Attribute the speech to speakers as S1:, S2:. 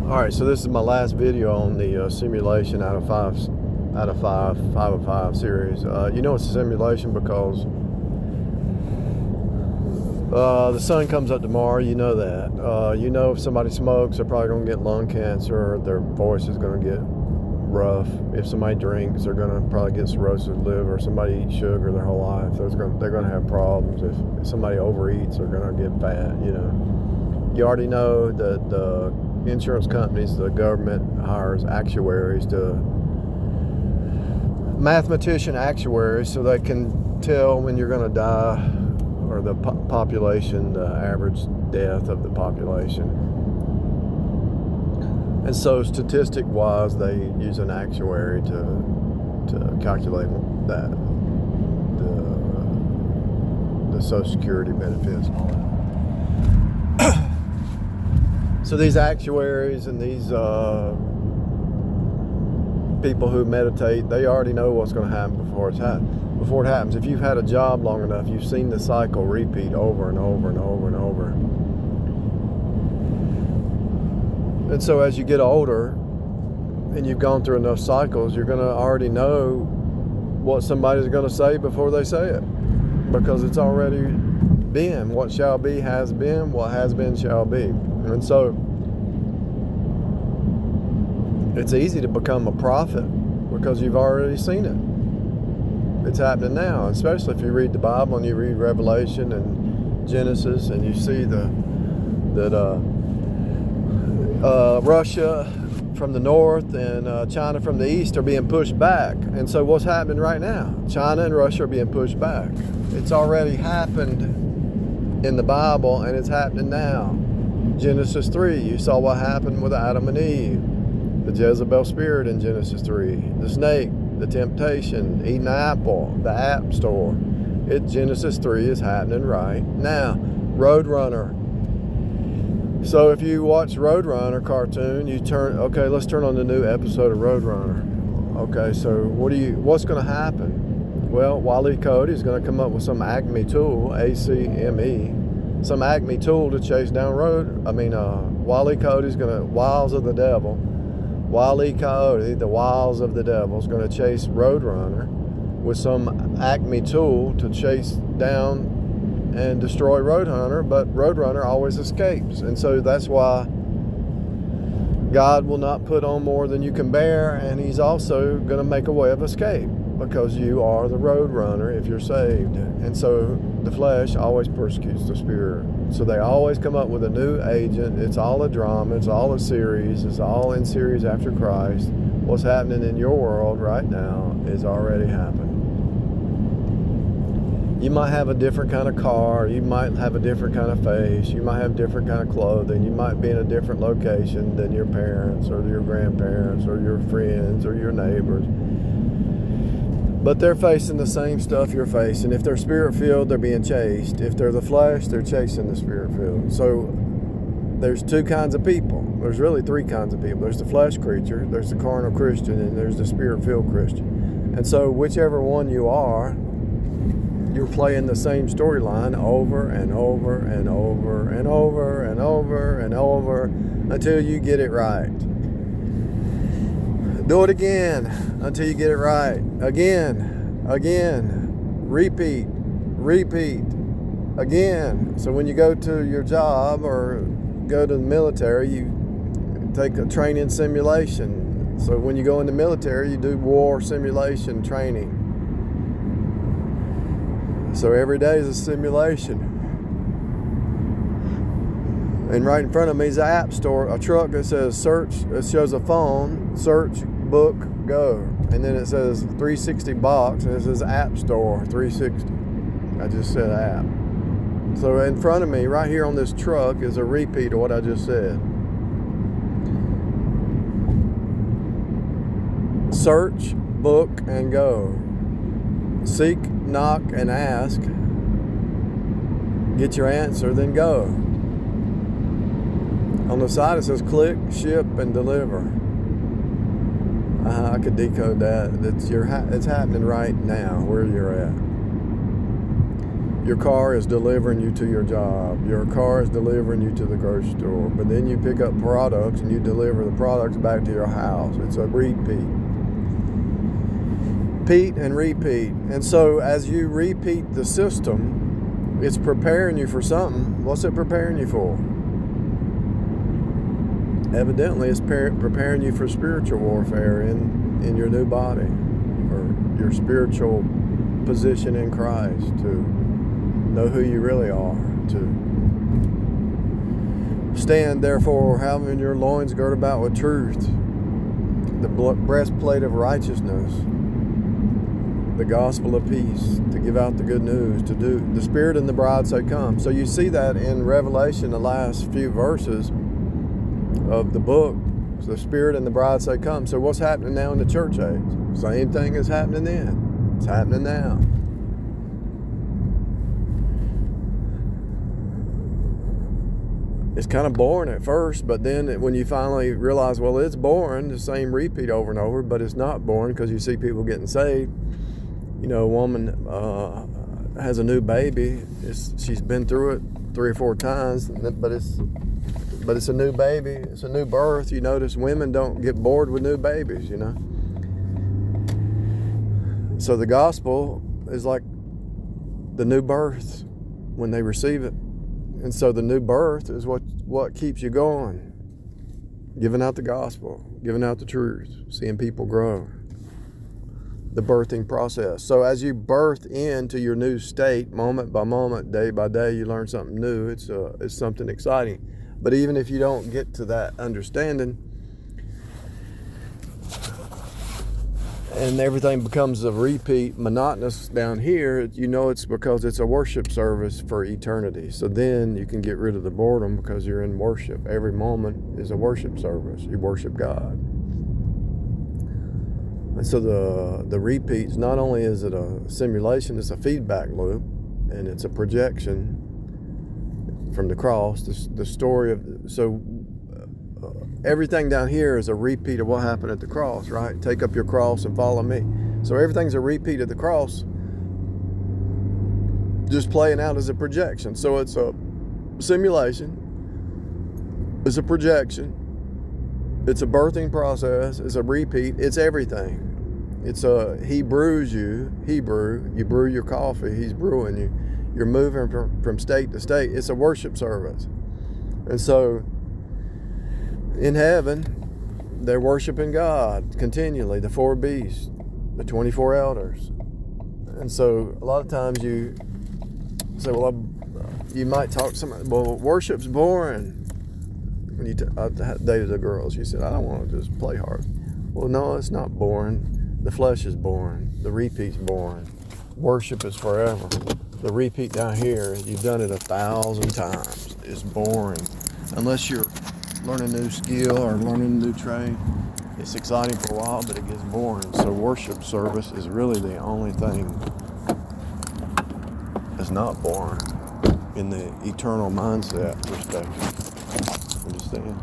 S1: All right, so this is my last video on the simulation out of five series. You know it's a simulation because the sun comes up tomorrow. You know that. You know if somebody smokes, they're probably going to get lung cancer. Their voice is going to get rough. If somebody drinks, they're going to probably get cirrhosis of the liver. Somebody eats sugar their whole life, they're going to have problems. If somebody overeats, they're going to get fat. You know. You already know that the insurance companies, the government hires actuaries mathematician actuaries, so they can tell when you're going to die, or the population, the average death of the population. And so statistic-wise, they use an actuary to calculate that, the Social Security benefits and all that. So these actuaries and these people who meditate, they already know what's going to happen before it happens. If you've had a job long enough, you've seen the cycle repeat over and over and over and over. And so as you get older and you've gone through enough cycles, you're going to already know what somebody's going to say before they say it, because it's already been. What shall be has been, what has been shall be. And so it's easy to become a prophet because you've already seen it. It's happening now, especially if you read the Bible and you read Revelation and Genesis, and you see that Russia from the north and China from the east are being pushed back. And so what's happening right now? China and Russia are being pushed back. It's already happened in the Bible, and it's happening now. Genesis 3, you saw what happened with Adam and Eve. The Jezebel spirit in Genesis 3. The snake, the temptation, eating the apple, the app store. Genesis 3 is happening right now. Roadrunner. So if you watch Roadrunner cartoon, let's turn on the new episode of Roadrunner. Okay, so what's going to happen? Well, Wile E. Coyote is going to come up with some Acme tool, ACME, some Acme tool to chase down Wile E. Coyote is going to, wiles of the devil. Wile E. Coyote, the wiles of the devil, is going to chase Roadrunner with some Acme tool to chase down and destroy Roadrunner, but Roadrunner always escapes. And so that's why God will not put on more than you can bear, and He's also going to make a way of escape, because you are the Roadrunner if you're saved. And so the flesh always persecutes the spirit. So they always come up with a new agent. It's all a drama. It's all a series. It's all in series after Christ. What's happening in your world right now is already happened. You might have a different kind of car. You might have a different kind of face. You might have different kind of clothing. You might be in a different location than your parents or your grandparents or your friends or your neighbors. But they're facing the same stuff you're facing. If they're spirit-filled, they're being chased. If they're the flesh, they're chasing the spirit-filled. So there's two kinds of people. There's really three kinds of people. There's the flesh creature, there's the carnal Christian, and there's the spirit-filled Christian. And so whichever one you are, you're playing the same storyline over and over and over and over and over and over until you get it right. Do it again until you get it right. Again, repeat, again. So when you go to your job or go to the military, you take a training simulation. So when you go in the military, you do war simulation training. So every day is a simulation. And right in front of me is an app store, a truck that says search. It shows a phone, search, book, go. And then it says 360 box, and it says app store 360. I just said app. So in front of me, right here on this truck, is a repeat of what I just said. Search, book, and go. Seek, knock, and ask. Get your answer, then go. On the side it says click, ship, and deliver. I could decode that. It's happening right now where you're at. Your car is delivering you to your job. Your car is delivering you to the grocery store. But then you pick up products and you deliver the products back to your house. It's a repeat. Repeat and repeat. And so as you repeat the system, it's preparing you for something. What's it preparing you for? Evidently, it's preparing you for spiritual warfare in your new body, or your spiritual position in Christ, to know who you really are, to stand therefore having your loins girt about with truth, the breastplate of righteousness, the gospel of peace, to give out the good news, to do the Spirit and the bride say come. So you see that in Revelation, the last few verses of the book. So the Spirit and the bride say come. So what's happening now in the church age? Same thing is happening then. It's happening now. It's kind of boring at first, but then when you finally realize, well, it's boring, the same repeat over and over, but it's not boring because you see people getting saved. You know, a woman has a new baby. She's been through it 3 or 4 times, but it's a new baby. It's a new birth. You notice women don't get bored with new babies, you know. So the gospel is like the new birth when they receive it. And so the new birth is what keeps you going. Giving out the gospel, giving out the truth, seeing people grow. The birthing process. So as you birth into your new state, moment by moment, day by day, you learn something new. It's something exciting. But even if you don't get to that understanding, and everything becomes a repeat, monotonous down here, you know it's because it's a worship service for eternity. So then you can get rid of the boredom because you're in worship. Every moment is a worship service. You worship God. And so the repeats, not only is it a simulation, it's a feedback loop, and it's a projection from the cross. The story of, so everything down here is a repeat of what happened at the cross, right? Take up your cross and follow me. So everything's a repeat of the cross, just playing out as a projection. So it's a simulation, it's a projection, it's a birthing process, it's a repeat, it's everything. It's he brews you, you brew your coffee, he's brewing you. You're moving from state to state. It's a worship service. And so in heaven, they're worshiping God continually, the 4 beasts, the 24 elders. And so a lot of times you say, well, you might talk to somebody, well, worship's boring. When I dated a girl, she said, I don't want to just play hard. Well, no, it's not boring. The flesh is boring. The repeat's boring. Worship is forever. The repeat down here, you've done it 1,000 times. It's boring. Unless you're learning a new skill or learning a new trade, it's exciting for a while, but it gets boring. So worship service is really the only thing that's not boring in the eternal mindset perspective. Understand?